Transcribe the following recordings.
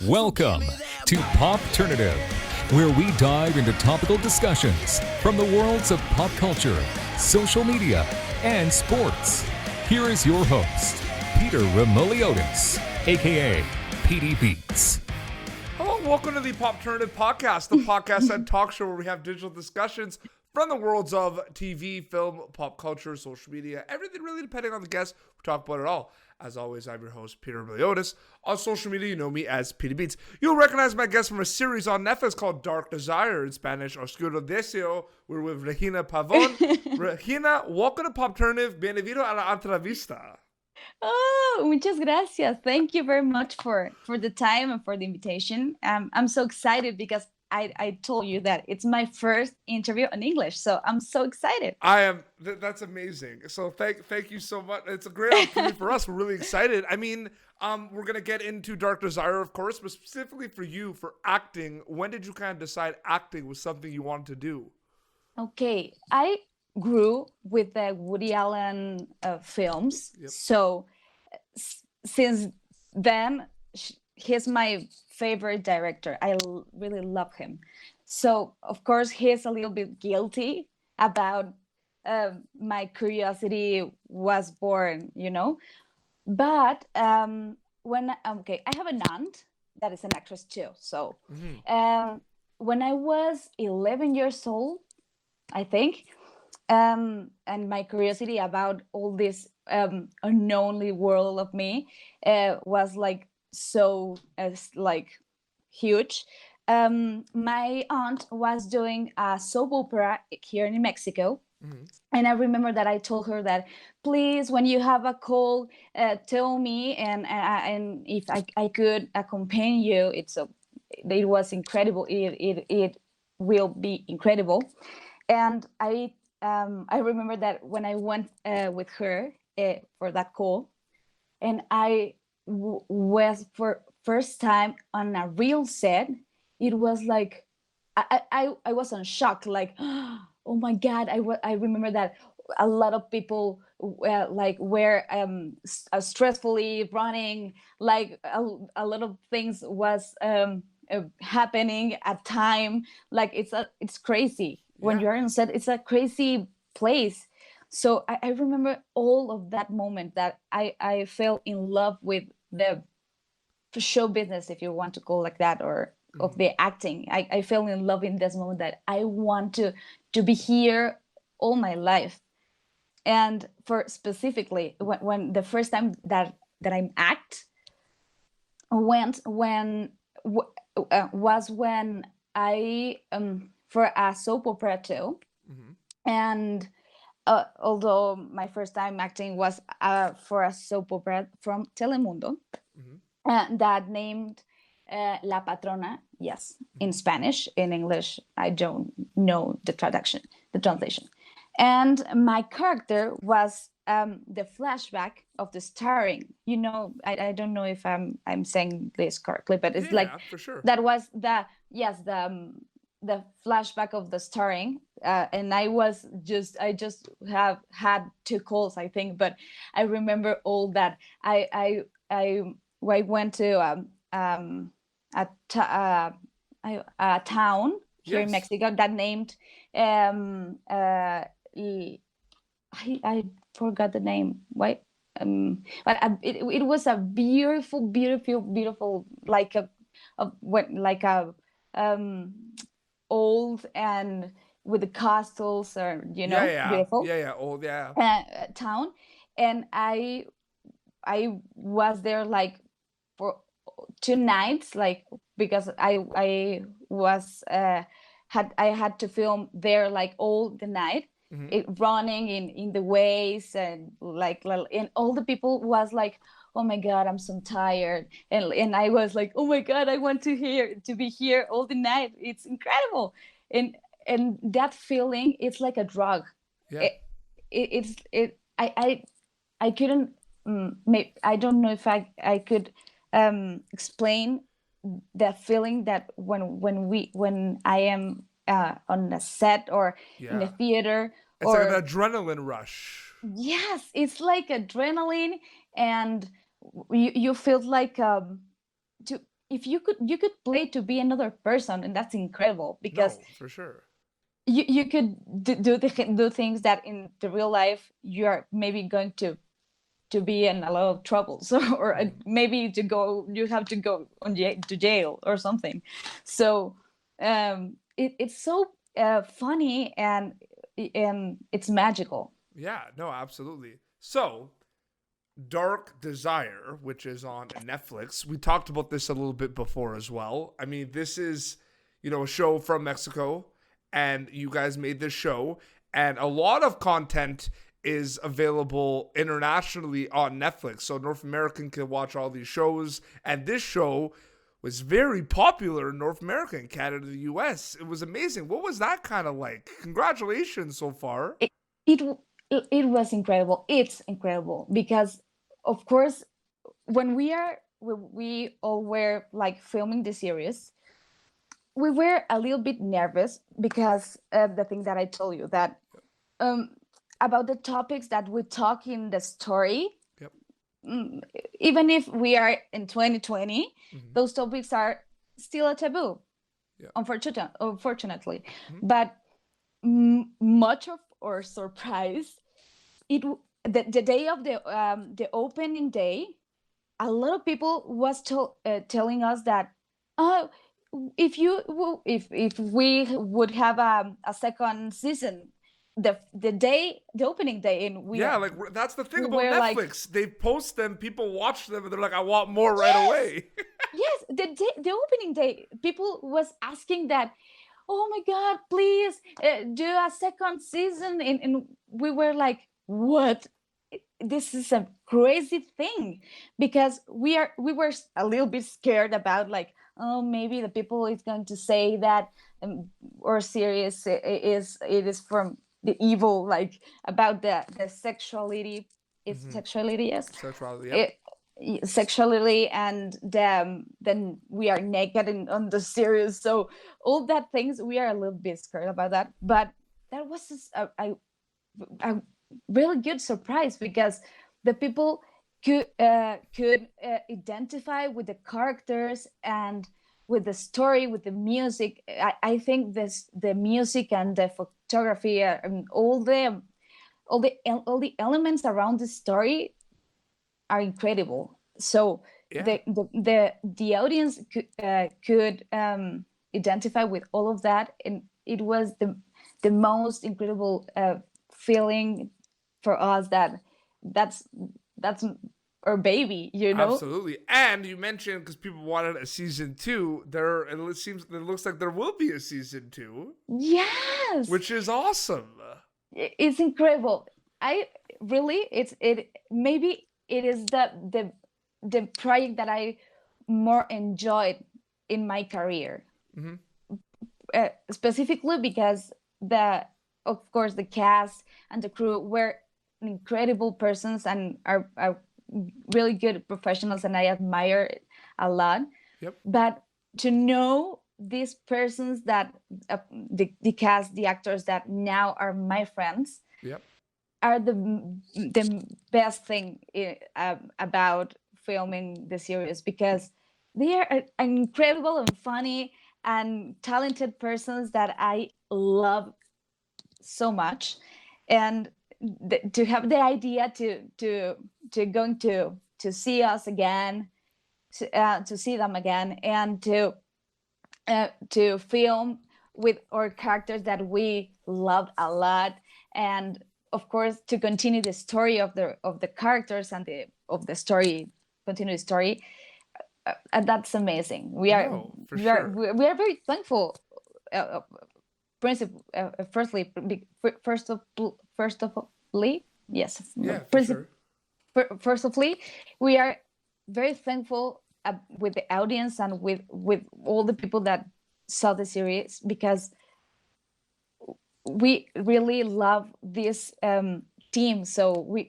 Welcome to Popternative, where we dive into topical discussions from the worlds of pop culture, social media, and sports. Here is your host, Peter Remoliotis, aka PD Beats. Hello, welcome to the Popternative podcast, the podcast and talk show where we have digital discussions from the worlds of TV, film, pop culture, social media, everything really depending on the guest. We talk about it all. As always, I'm your host, Peter Remoliotis. On social media, you know me as PD Beats. You'll recognize my guest from a series on Netflix called Deseo, in Spanish, Oscuro, Deseo. We're with Regina Pavón. Regina, welcome to Popternative. Bienvenido a la entrevista. Oh, muchas gracias. Thank you very much for the time and for the invitation. I'm so excited because I told you that it's my first interview in English, so I'm so excited. I am. That's amazing. So thank you so much. It's a great opportunity for us. We're really excited. I mean, we're gonna get into Dark Desire, of course, but specifically for you, for acting. When did you kind of decide acting was something you wanted to do? Okay, I grew with the Woody Allen films, Yep. so since then he's my favorite director. I really love him. So of course he's a little bit guilty about my curiosity was born, But when I have an aunt that is an actress too. So when I was 11 years old, I think, and my curiosity about all this unknown world of me was so huge. My aunt was doing a soap opera here in Mexico. Mm-hmm. And I remember that I told her that, please, when you have a call, tell me, and if I could accompany you. It was incredible. It will be incredible. And I remember that when I went with her for that call, and I was for first time on a real set, it was like I was in shock, like, oh my God. I remember that a lot of people were stressfully running, like a lot of things was happening at time. Like it's crazy. When you're on set, it's a crazy place. So I remember all of that moment that I fell in love with the show business, if you want to call it like that, or of the acting. I fell in love in this moment that I want to be here all my life. And for specifically when the first time that I act was when I for a soap opera too. Mm-hmm. And although my first time acting was for a soap opera from Telemundo, that named La Patrona, yes, in Spanish. In English, I don't know the translation. And my character was the flashback of the starring. I don't know if I'm saying this correctly, but it's for sure. That was the flashback of the starring, and I just have had 2 calls, I think, but I remember all that. I went to a town here in Mexico that named I forgot the name. Why? But it was a beautiful, like a old and with the castles, or beautiful. Old, town. And I was there like for 2 nights, like, because I was had to film there like all the night. Running in the ways, and and all the people was like, oh my God, I'm so tired, and I was like, oh my God, I want to be here all the night. It's incredible. And that feeling, it's like a drug. I couldn't I don't know if I could explain the feeling that when I am on a set or in a theater. It's like an adrenaline rush. Yes, it's like adrenaline, and you feel like if you could play to be another person, and that's incredible because No, for sure. you could do things that in the real life you are maybe going to be in a lot of troubles or maybe you have to go to jail or something. So it's so funny and it's magical. Yeah, no, absolutely. So, Dark Desire, which is on Netflix. We talked about this a little bit before as well. I mean, this is, a show from Mexico, and you guys made this show, and a lot of content is available internationally on Netflix. So North American can watch all these shows, and this show was very popular in North America and Canada, the US. It was amazing. What was that kind of like? Congratulations so far. It it was incredible. It's incredible because, of course, when we all were like filming the series, we were a little bit nervous because the thing that I told you that um, about the topics that we talk in the story. Yep. Even if we are in 2020, Mm-hmm. those topics are still a taboo. Yeah. Unfortunately, Mm-hmm. but much of our surprise, the day of the opening day, a lot of people was telling us that, oh, if we would have a second season, the opening day, and that's the thing we about were like, Netflix. They post them, people watch them, and they're like, I want more right yes, away. yes, the opening day, people was asking that, oh my God, please do a second season, and we were like, what? This is a crazy thing, because we were a little bit scared about, like, oh, maybe the people is going to say that our series is from the evil, like about the sexuality. Is Mm-hmm. sexuality, yes. Sexuality, yep. Sexuality, and then we are naked on the series, so all that things, we are a little bit scared about that, but that was just a really good surprise, because the people could identify with the characters and with the story, with the music. I think the music and the photography and all the elements around the story are incredible. So Yeah. the audience could identify with all of that, and it was the most incredible feeling for us, that's our baby, Absolutely. And you mentioned, because people wanted a season 2, it looks like there will be a season 2. Yes, Which is awesome. it's incredible. I really, it maybe it is the project that I more enjoyed in my career. Mm-hmm. Specifically because of course, the cast and the crew were incredible persons and are really good professionals, and I admire it a lot. Yep. But to know these persons that the cast, the actors that now are my friends, Yep. are the best thing about filming the series, because they are incredible and funny and talented persons that I love so much. And to have the idea to going to see us again, to see them again, and to film with our characters that we loved a lot, and of course to continue the story of the characters and of the story, continue the story. That's amazing. We are very thankful. Principal, first of all, yes. Yeah, for sure. First of all, we are very thankful with the audience and with all the people that saw the series, because we really love this team. So we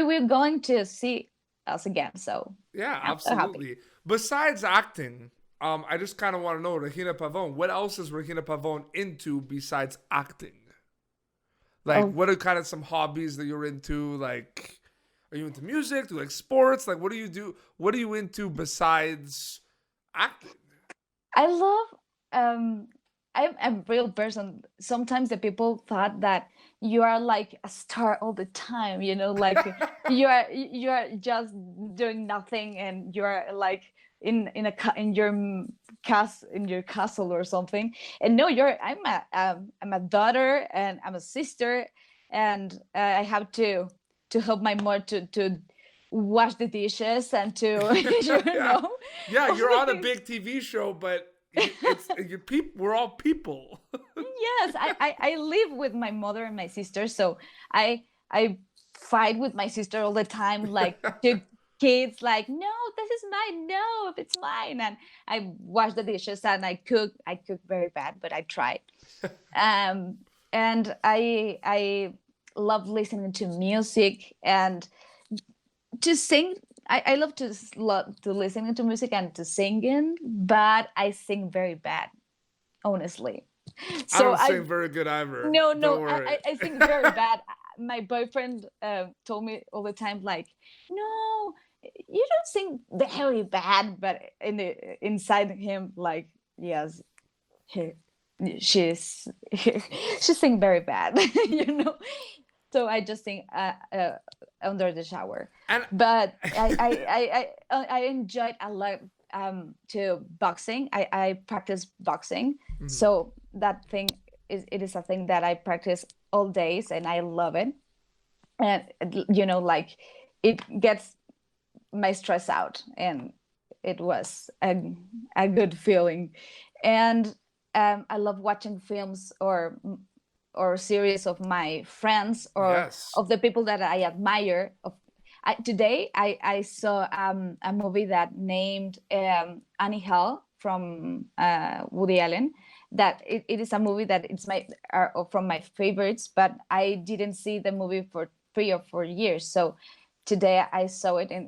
will going to see us again. So yeah, I'm so happy. absolutely. Besides acting, I just kind of want to know, Regina Pavón, what else is Regina Pavón into besides acting? Like, Oh, what are kind of some hobbies that you're into? Like, are you into music? Do you like sports? Like, what do you do? What are you into besides acting? I love um I'm a real person. Sometimes the people thought that you are like a star all the time, like you are just doing nothing and you are like in your in your castle or something. And no, I'm a daughter and I'm a sister, and I have to help my mother to wash the dishes and to Yeah, yeah. all You're the on a things. big TV show, but it's you people. We're all people. Yes, I live with my mother and my sister, so I fight with my sister all the time, like two kids, like, no, this is mine, no, it's mine. And I wash the dishes and I cook very bad, but I tried. Um, and I love listening to music and to sing. I love love to listen to music and to singing, but I sing very bad, honestly. I So don't I sing very good either. no, Don't no, worry. I think very bad. My boyfriend told me all the time, like, no, you don't sing very bad, but inside him, like, yes, he, she's she sing very bad, you know. So I just sing under the shower. And But I enjoyed a lot to boxing. I practice boxing, Mhm. so that thing is a thing that I practice all days, and I love it. And like it gets my stress out, and it was a good feeling. And I love watching films or series of my friends or Yes. of the people that I admire. Today I saw a movie that named Annie Hall from Woody Allen. That it is a movie that it's from my favorites, but I didn't see the movie for 3 or 4 years. So today I saw it, and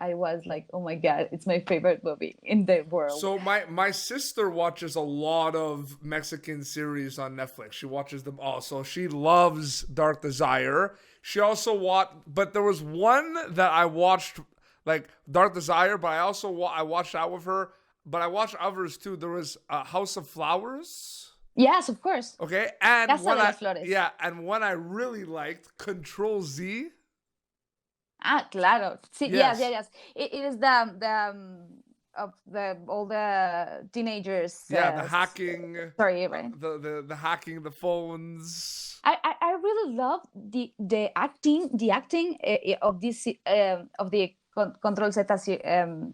I was like, oh my god, it's my favorite movie in the world. So my sister watches a lot of Mexican series on Netflix. She watches them all. So she loves Dark Desire. She also watched, but there was one that I watched, like Dark Desire. But I also I watched that with her. But I watched others too. There was House of Flowers. Yes, of course. Okay, and Casa one de I las Flores. yeah, and one I really liked, Control Z. Ah, claro. Sí, yes, yes, Yes. yes. It is the of the all the teenagers. Yeah, the hacking, Story, right? the hacking the phones. I really love the acting of this of the Control Z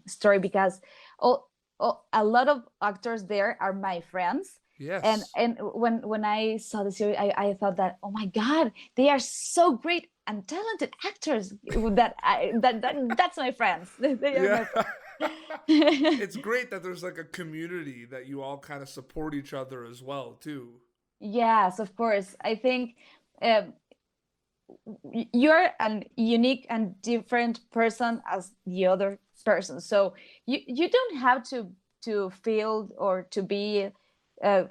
story, because all, a lot of actors there are my friends. and Yes. and when I saw the series, I thought that, oh my god, they are so great and talented actors, that's my friends. They are Yeah. my friends. It's great that there's like a community that you all kind of support each other as well, too. Yes, of course. I think um, you're an unique and different person as the other person, so you don't have to feel or to be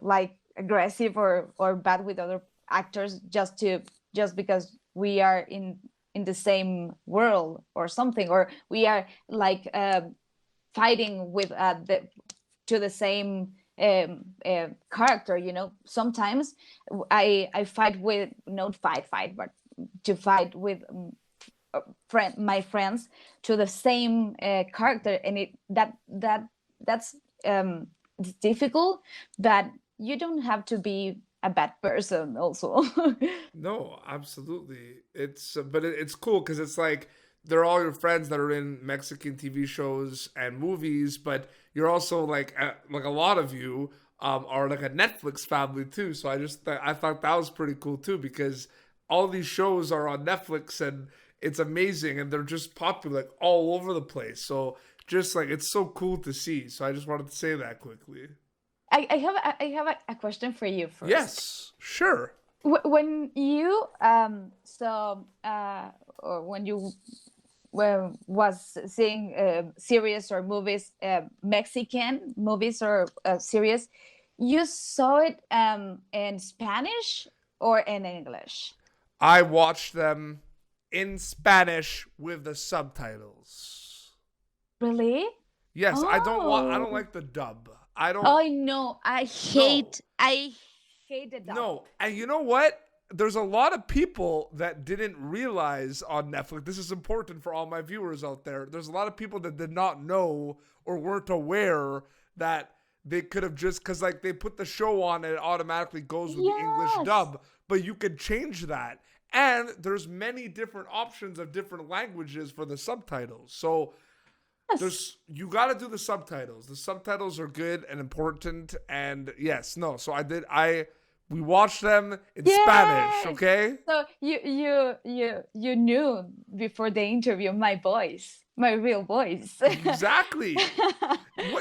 like aggressive or bad with other actors, just because we are in the same world or something, or we are like fighting with to the same character. Sometimes I fight with, not fight, but to fight with my friends to the same character, and that's it's difficult, but you don't have to be a bad person also. No, absolutely. It's cool because it's like they're all your friends that are in Mexican TV shows and movies, but you're also like a lot of you are like a Netflix family too. So I thought that was pretty cool too, because all these shows are on Netflix and it's amazing, and they're just popular like all over the place. So just like it's so cool to see. So I just wanted to say that quickly. I have a question for you first. Yes, sure. When you saw or when you was seeing series or movies, Mexican movies or series, you saw it in Spanish or in English? I watched them in Spanish with the subtitles. Really? Yes, I don't Oh. like the dub. I don't. Oh no, No. I hate the dub. No. And you know what? There's a lot of people that didn't realize on Netflix. This is important for all my viewers out there. There's a lot of people that did not know or weren't aware that they could have just, because like they put the show on and it automatically goes with the English Yes. dub, but you could change that. And there's many different options of different languages for the subtitles. So Yes. you got to do the subtitles. The subtitles are good and important. And yes, no. So we watched them in Spanish. Yay! Okay. So you knew before the interview my voice, my real voice. Exactly.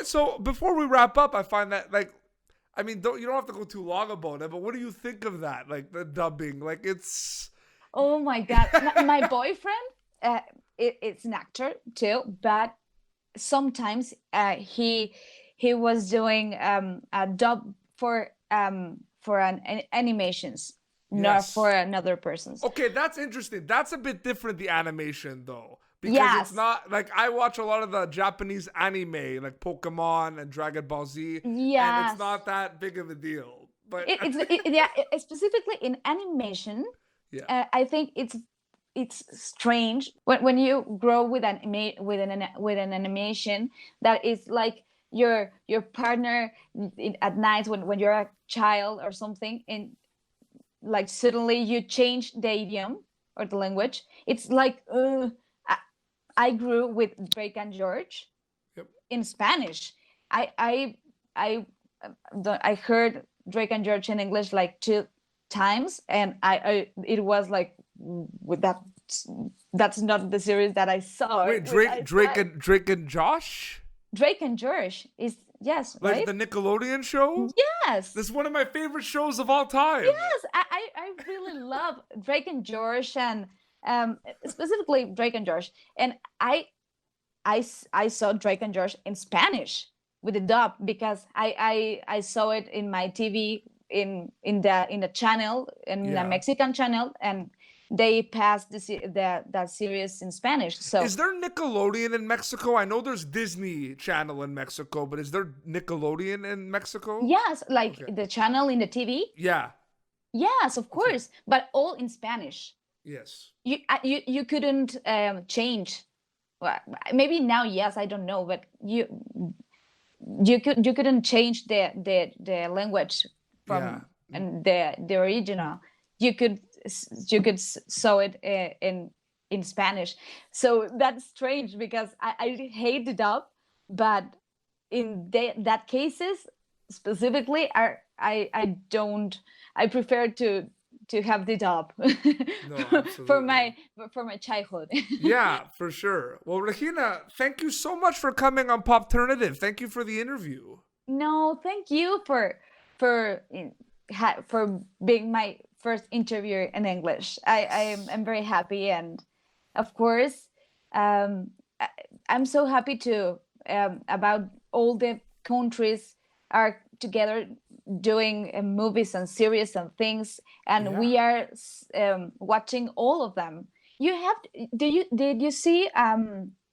So before we wrap up, I find that you don't have to go too long about it, but what do you think of that? Like the dubbing, like it's. Oh my God. My boyfriend, it's an actor too, but sometimes he was doing a dub for an animations, not Yes. for another person's. Okay, that's interesting. That's a bit different, the animation, though. Because it's Yes. not like I watch a lot of the Japanese anime, like Pokemon and Dragon Ball Z, and it's Yes. not that big of a deal. But Yeah, specifically in animation, yeah, I think it's strange when you grow with with an animation that is like your partner at night when you're a child or something, and like suddenly you change the idiom or the language. It's like I, I grew with Drake and George yep. in Spanish. I I heard Drake and George in English like 2 times, and I it was like with that. That's not the series that I saw. Wait, Drake and Josh, Drake and George is, yes, like right? the Nickelodeon show. Yes. This is one of my favorite shows of all time. Yes, I really love Drake and George, and specifically Drake and George. And I saw Drake and George in Spanish with the dub because I saw it in my TV in the channel, in the Yeah. Mexican channel, and they passed that series in Spanish. So Is there Nickelodeon in Mexico? I know there's Disney Channel in Mexico, but is there Nickelodeon in Mexico? yes, like Okay. the channel in the TV. Yeah. Yes, of course, but all in Spanish. Yes. You couldn't change. Well, maybe now, yes, I don't know, but you couldn't change the language from Yeah. and the original. You could saw it in Spanish. So that's strange because I hate the dub, but in that cases specifically, I don't. I prefer to have the dub No, for absolutely. my childhood. Yeah, for sure. Well, Regina, thank you so much for coming on Popternative. Thank you for the interview. No, thank you for being my first interview in English. I'm very happy, and of course, um, I, I'm so happy to about all the countries are together doing movies and series and things, and Yeah. we are watching all of them. You have did you see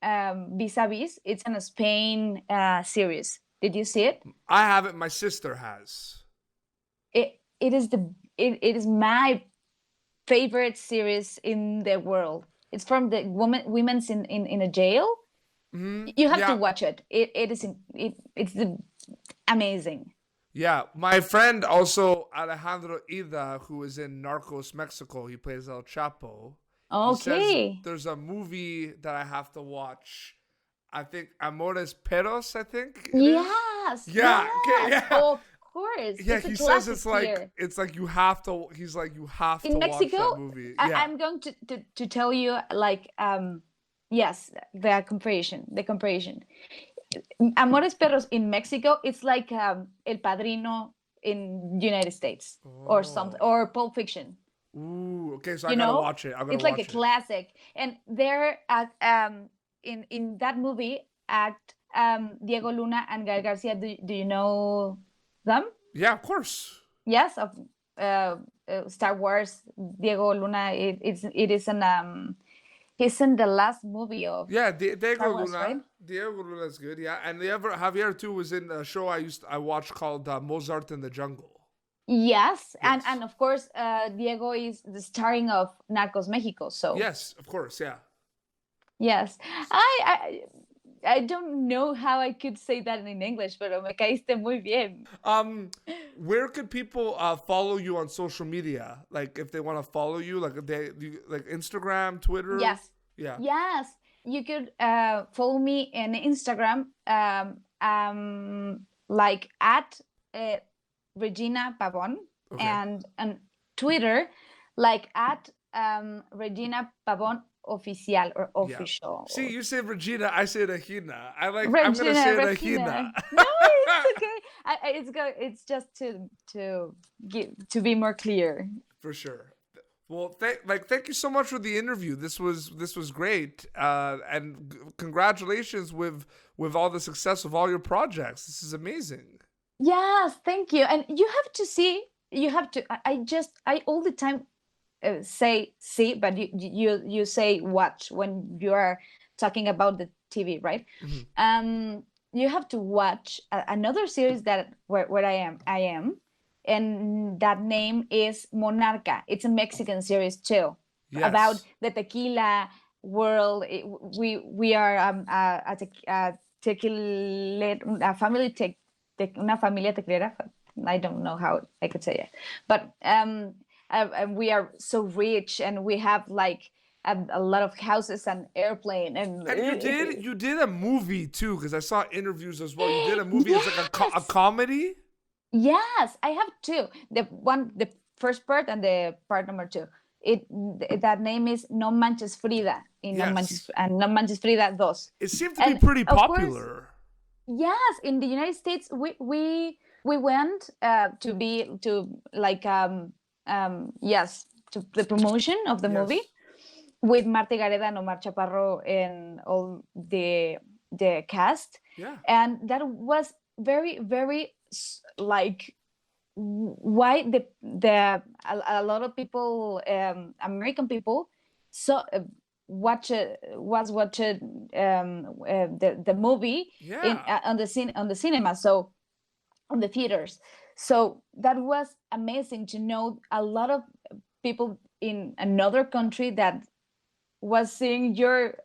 Vis-a-Vis? It's an Spain series. Did you see it? I haven't. My sister has. It is it is my favorite series in the world. It's from the women's in a jail. You have to Yeah. watch it. It's amazing. Yeah. My friend also, Alejandro Ida, who is in Narcos Mexico, he plays El Chapo. He says Okay. there's a movie that I have to watch. I think Amores Perros, I think it is. Yes. Yeah, okay, Yes. yeah. Of course. Yeah, It's a he says classic it's like here. you have to. He's like you have In to watch that Mexico, movie. I, Yeah, I'm going to tell you like yes, the comparison. Amores Perros in Mexico, it's like El Padrino in United States or something, Oh. or Pulp Fiction. Ooh. Okay, so I You gotta know, watch it. I gotta it's like watch a it. classic. And there at in that movie act Diego Luna and Gael Garcia. Do you know them? Yeah, of course. Yes, Star Wars, Diego Luna, it is an he's in the last movie of Yeah, Diego Star Wars, Luna. right? Diego Luna's good. Yeah, and Javier too was in a show I watched called Mozart in the Jungle. Yes, Yes. and of course, Diego is the starring of Narcos Mexico. So Yes, of course. Yeah. yes, I don't know how I could say that in English, pero me caíste muy bien. Where could people follow you on social media? Like if they want to follow you, like like Instagram, Twitter. Yes. Yeah. Yes, you could follow me in Instagram, like at Regina Pavón, Okay. and Twitter, like at Regina Pavón Oficial or Yeah. official. See, you say Regina, I say Regina. I'm gonna Regina, say Regina. Regina. No, it's okay. It's just to be more clear. For sure. Well, thank you so much for the interview. This was great, and congratulations with all the success of all your projects. This is amazing. Yes, thank you. And you have to see. You have to. I all the time say see, but you say watch when you are talking about the TV, right? You have to watch another series that where I am, and that name is Monarca. It's a Mexican series too, Yes. about the tequila world. We are a family una familia tequilera. I don't know how I could say it, but we are so rich, and we have like a lot of houses and airplane, and you did a movie too, because I saw interviews as well. You did a movie. It's like a comedy. Yes, I have two. The first part and the part number two. That name is No Manches Frida. Yes. No Manches Frida dos. It seemed to be pretty popular. Yes, in the United States, we went to the promotion of the Yes. movie with Marta Gareda and Omar Chaparro and all the cast. Yeah. And that was very, very like why a lot of people, American people, watching the movie Yeah. on the cinema, so on the theaters. So that was amazing to know a lot of people in another country that was seeing your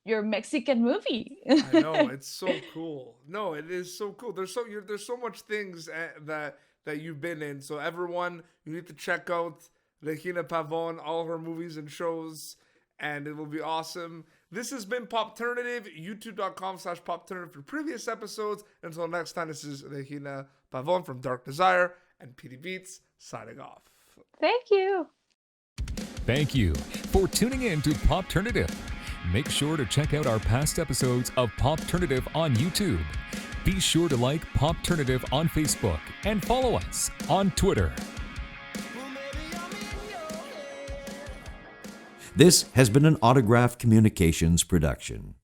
Mexican movie. I know, it's so cool. No, it is so cool. There's so much things that you've been in. So everyone, you need to check out Regina Pavón, all her movies and shows, and it will be awesome. This has been Popternative, youtube.com/Popternative for previous episodes. Until next time, this is Regina Pavón from Dark Desire and PD Beats signing off. Thank you. Thank you for tuning in to Popternative. Make sure to check out our past episodes of Popternative on YouTube. Be sure to like Popternative on Facebook and follow us on Twitter. This has been an Autograph Communications production.